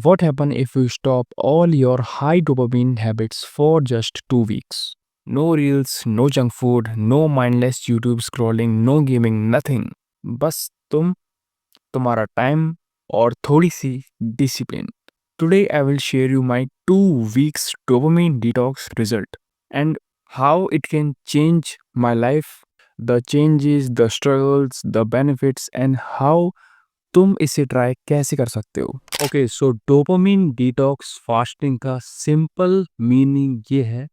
What happens if you stop all your high dopamine habits for just 2 weeks? No reels, no junk food, no mindless YouTube scrolling, no gaming, nothing. बस तुम्हारा time और थोड़ी सी discipline. Today I will share you my 2 weeks dopamine detox result and how it can change my life, the changes, the struggles, the benefits and how तुम इसे try कैसे कर सकते हो. ओके, सो डोपामिन डिटॉक्स फास्टिंग का simple meaning ये है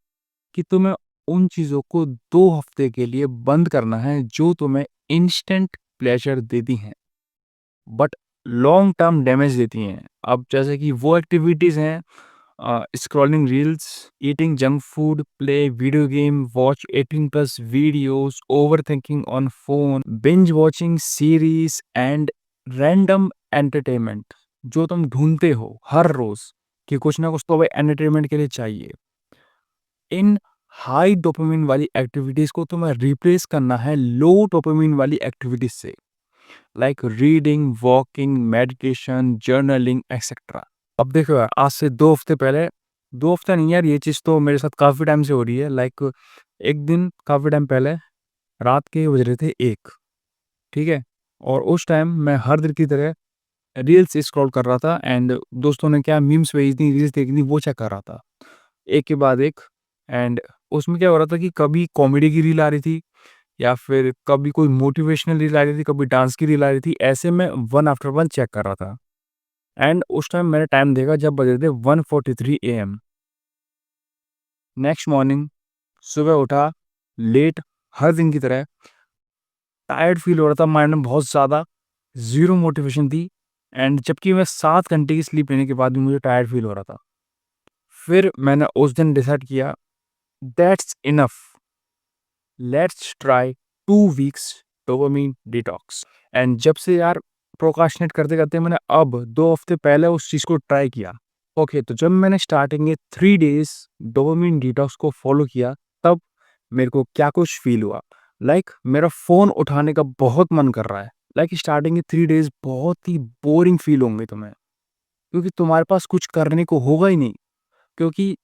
कि तुम्हें उन चीज़ों को 2 हफ्ते के लिए बंद करना है जो तुम्हें इंस्टेंट प्लेजर देती हैं बट लॉन्ग टर्म डैमेज देती हैं. अब जैसे कि वो एक्टिविटीज़ हैं, scrolling reels, eating junk food, play video game, watch 18+ videos, overthinking on phone, binge watching series and random entertainment जो तुम ढूंढते हो हर रोज कि कुछ ना कुछ तो भाई एंटरटेनमेंट के लिए चाहिए. इन हाई डोपामिन वाली एक्टिविटीज को तुम्हें रिप्लेस करना है लो डोपामिन वाली एक्टिविटीज से, like reading, walking, meditation, journaling etcetera. अब देखो यार, आज से 2 हफ्ते पहले, 2 हफ्ते नहीं यार, ये चीज़ तो मेरे साथ काफ़ी टाइम से हो रही है. लाइक एक दिन काफ़ी टाइम पहले रात के बज रहे थे 1, ठीक है, और उस टाइम मैं हर दिन की तरह रील्स स्क्रॉल कर रहा था एंड दोस्तों ने क्या मीम्स भेजी थी, रील्स देखी थी, वो चेक कर रहा था एक के बाद एक. एंड उसमें क्या हो रहा था कि कभी कॉमेडी की रील आ रही थी या फिर कभी कोई मोटिवेशनल रील आ रही थी, कभी डांस की रील आ रही थी. ऐसे मैं वन आफ्टर वन चेक कर रहा था एंड उस टाइम मैंने टाइम देखा जब बज रहे थे 1:43 AM. नेक्स्ट मॉर्निंग सुबह उठा लेट, हर दिन की तरह, टायर्ड फील हो रहा था, माइंड में बहुत ज़्यादा ज़ीरो मोटिवेशन थी एंड जबकि मैं 7 घंटे की स्लीप लेने के बाद भी मुझे टायर्ड फील हो रहा था. फिर मैंने उस दिन डिसाइड किया, that's enough, let's try 2 weeks dopamine detox. And जब से यार प्रोकास्टिनेट करते करते मैंने अब 2 हफ्ते पहले उस चीज़ को ट्राई किया. ओके, तो जब मैंने स्टार्टिंग में 3 डेज डोपामिन डिटॉक्स को फॉलो किया तब मेरे को क्या कुछ फील हुआ. लाइक मेरा फ़ोन उठाने का बहुत मन कर रहा है. लाइक स्टार्टिंग के 3 डेज बहुत ही बोरिंग फील होंगे तुम्हें, क्योंकि तुम्हारे पास कुछ करने को होगा ही नहीं. क्योंकि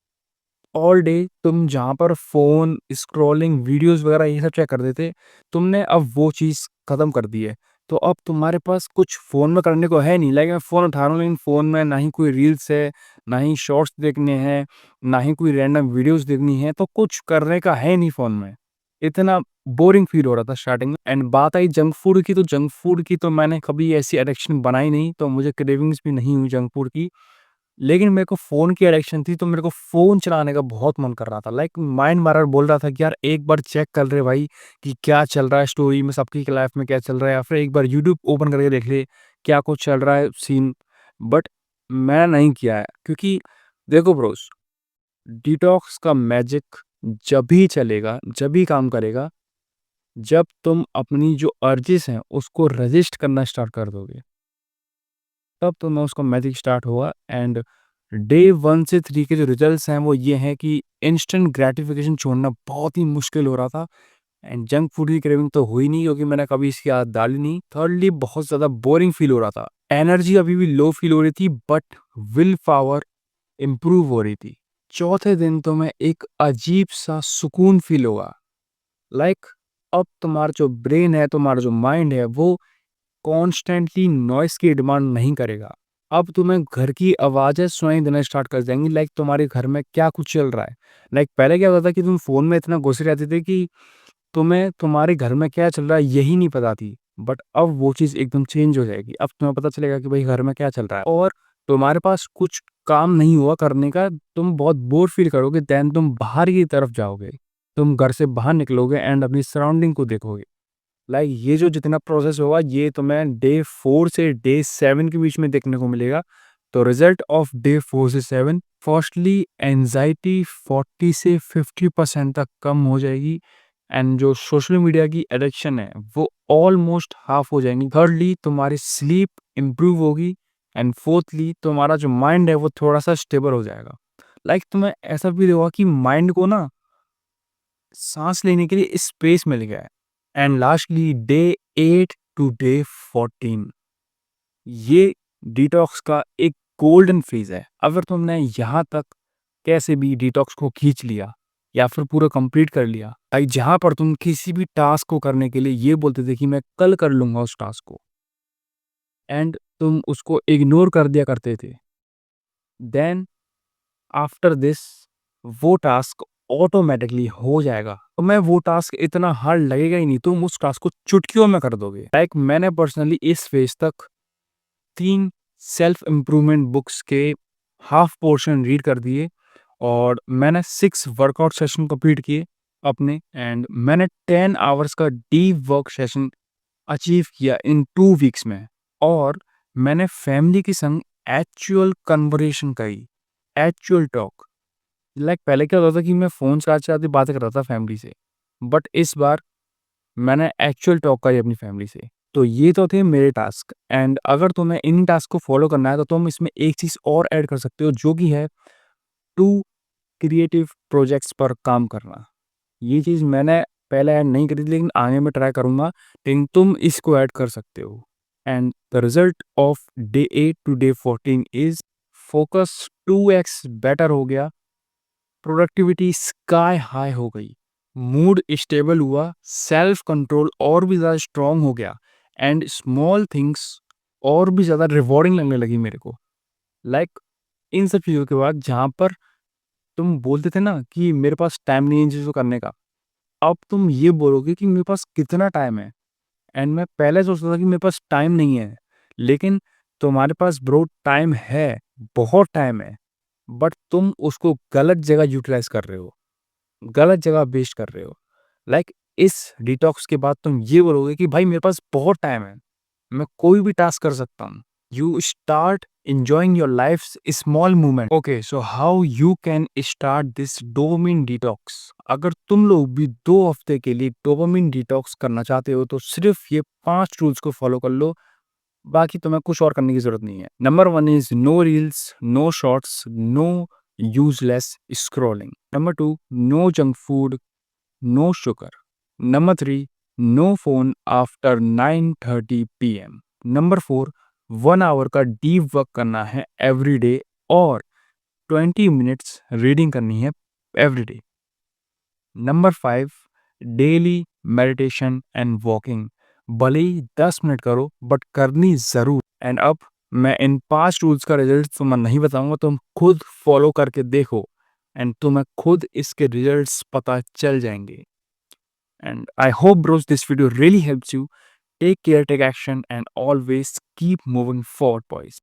ऑल डे तुम जहाँ पर फ़ोन स्क्रॉलिंग वीडियोस वगैरह ये सब चेक करते थे, तुमने अब वो चीज़ ख़त्म कर दी है. तो अब तुम्हारे पास कुछ फ़ोन में करने को है नहीं. लाइक मैं फ़ोन उठा रहा हूँ लेकिन फ़ोन में ना ही कोई रील्स है, ना ही शॉर्ट्स देखने हैं, ना ही कोई रैंडम वीडियोस देखनी है, तो कुछ करने का है नहीं फ़ोन में. इतना बोरिंग फ़ील हो रहा था स्टार्टिंग में. एंड बात आई जंक फूड की, तो जंक फूड की तो मैंने कभी ऐसी एडिक्शन बनाई नहीं, तो मुझे क्रेविंग्स भी नहीं हुई जंक फूड की. लेकिन मेरे को फ़ोन की एडिक्शन थी, तो मेरे को फ़ोन चलाने का बहुत मन कर रहा था. लाइक माइंड बार-बार बोल रहा था कि यार एक बार चेक कर ले भाई कि क्या चल रहा है स्टोरी में, सबकी लाइफ़ में क्या चल रहा है, या फिर एक बार यूट्यूब ओपन करके देख ले, क्या कुछ चल रहा है सीन. बट मैं नहीं किया है, क्योंकि देखो ब्रोस, डिटॉक्स का मैजिक जभी चलेगा, जभी काम करेगा, जब तुम अपनी जो अर्जेस हैं, उसको रेज़िस्ट करना स्टार्ट कर दोगे. तब तो मैं उसका मैजिक स्टार्ट हुआ. एंड डे 1 से 3 के जो रिजल्ट्स हैं वो ये हैं कि इंस्टेंट ग्रैटिफिकेशन छोड़ना बहुत ही मुश्किल हो रहा था. एंड जंक फूड की क्रेविंग तो हुई नहीं, क्योंकि मैंने कभी इसकी आदत डाली नहीं. थर्डली बहुत ज़्यादा बोरिंग फील हो रहा था. एनर्जी अभी भी लो फील हो रही थी बट विल पावर इम्प्रूव हो रही थी. चौथे दिन तो मैं एक अजीब सा सुकून फील होगा. लाइक अब तुम्हारा जो ब्रेन है, तुम्हारा जो माइंड है, वो कॉन्स्टेंटली नॉइस की डिमांड नहीं करेगा. अब तुम्हें घर की आवाज़ें सुनाई देना स्टार्ट कर देंगी, लाइक तुम्हारे घर में क्या कुछ चल रहा है. लाइक पहले क्या होता था कि तुम फ़ोन में इतना घुसे रहते थे कि तुम्हें तुम्हारे घर में क्या चल रहा है यही नहीं पता थी. बट अब वो चीज़ एकदम चेंज हो जाएगी. अब तुम्हें पता चलेगा कि भाई घर में क्या चल रहा है और तुम्हारे पास कुछ काम नहीं हुआ करने का, तुम बहुत बोर फील करोगे. देन तुम बाहर की तरफ जाओगे, तुम घर से बाहर निकलोगे एंड अपनी सराउंडिंग को देखोगे. लाइक ये जो जितना प्रोसेस होगा ये तुम्हें डे 4 से डे 7 के बीच में देखने को मिलेगा. तो रिजल्ट ऑफ डे 4 से 7, फर्स्टली एंजाइटी 40 से 50% तक कम हो जाएगी एंड जो सोशल मीडिया की एडिक्शन है वो ऑलमोस्ट हाफ हो जाएंगी. थर्डली तुम्हारी स्लीप इम्प्रूव होगी एंड फोर्थली तुम्हारा जो माइंड है वो थोड़ा सा स्टेबल हो जाएगा. लाइक तुम्हें ऐसा फील होगा कि माइंड को ना सांस लेने के लिए स्पेस मिल गया है. And lastly day 8 to day 14, ये डिटॉक्स का एक गोल्डन फेज है। अगर तुमने यहाँ तक कैसे भी डिटॉक्स को खींच लिया या फिर पूरा कंप्लीट कर लिया, भाई जहाँ पर तुम किसी भी टास्क को करने के लिए ये बोलते थे कि मैं कल कर लूंगा उस टास्क को, एंड तुम उसको इग्नोर कर दिया करते थे, देन आफ्टर दिस वो टास्क ऑटोमेटिकली हो जाएगा। तो मैं वो टास्क इतना हार्ड लगेगा ही नहीं, तुम उस टास्क को चुटकियों में कर दोगे। लाइक मैंने पर्सनली इस फेज तक 3 सेल्फ इम्प्रूवमेंट बुक्स के हाफ पोर्शन रीड कर दिए, और मैंने 6 वर्कआउट सेशन कंप्लीट किए अपने, एंड मैंने 10 आवर्स का डीप वर्क सेशन अचीव किया इन 2 वीक्स में। और मैंने फैमिली के संग एक्चुअल कन्वर्सेशन करी, एक्चुअल टॉक। लाइक पहले क्या होता था कि मैं फ़ोन चलाते-चलाते बातें करता था फैमिली से, बट इस बार मैंने एक्चुअल टॉक करी अपनी फैमिली से। तो ये तो थे मेरे टास्क, एंड अगर तुम्हें इन टास्क को फॉलो करना है तो तुम इसमें एक चीज़ और ऐड कर सकते हो, जो कि है 2 क्रिएटिव प्रोजेक्ट्स पर काम करना। ये चीज़ मैंने पहले ऐड नहीं करी थी, लेकिन आगे मैं ट्राई करूँगा, लेकिन तुम इसको ऐड कर सकते हो। And the result of day 8 to day 14 is focus 2x better हो गया, प्रोडक्टिविटी स्काई हाई हो गई, मूड स्टेबल हुआ, सेल्फ कंट्रोल और भी ज़्यादा स्ट्रांग हो गया, एंड स्मॉल थिंग्स और भी ज़्यादा रिवॉर्डिंग लगने लगी मेरे को। लाइक इन सब चीज़ों के बाद जहाँ पर तुम बोलते थे ना कि मेरे पास टाइम नहीं है इन चीज़ों को करने का, अब तुम ये बोलोगे कि मेरे पास कितना टाइम है। एंड मैं पहले सोचता था कि मेरे पास टाइम नहीं है, लेकिन तुम्हारे पास ब्रो टाइम है, बहुत टाइम है, बट तुम उसको गलत जगह यूटिलाइज़ कर रहे हो, गलत जगह वेस्ट कर रहे हो। लाइक इस डिटॉक्स के बाद तुम ये बोलोगे कि भाई मेरे पास बहुत टाइम है, मैं कोई भी टास्क कर सकता हूँ। You start enjoying your life's small moment. Okay, so how you can start this dopamine detox? अगर तुम लोग भी 2 हफ्ते के लिए डोपामिन डिटॉक्स करना चाहते हो तो सिर्फ ये 5 रूल्स को फॉलो कर लो, बाकी तुम्हें कुछ और करने की जरूरत नहीं है। Number 1 is no reels, no shorts, no useless scrolling. Number 2, no junk food, no sugar. Number 3, no phone after 9:30 PM। Number 4, 1 hour का डीप वर्क करना है एवरी डे, और 20 मिनट्स रीडिंग करनी है every day. Number 5, daily meditation and walking. भले ही 10 minute करो, but करनी ज़रूर। एंड अब मैं इन 5 रूल्स का रिजल्ट तुम्हें नहीं बताऊंगा, तुम खुद फॉलो करके देखो, एंड तुम्हें खुद इसके रिजल्ट्स पता चल जाएंगे। And I hope, bros, this video really helps you. Take care, take action, and always keep moving forward, boys.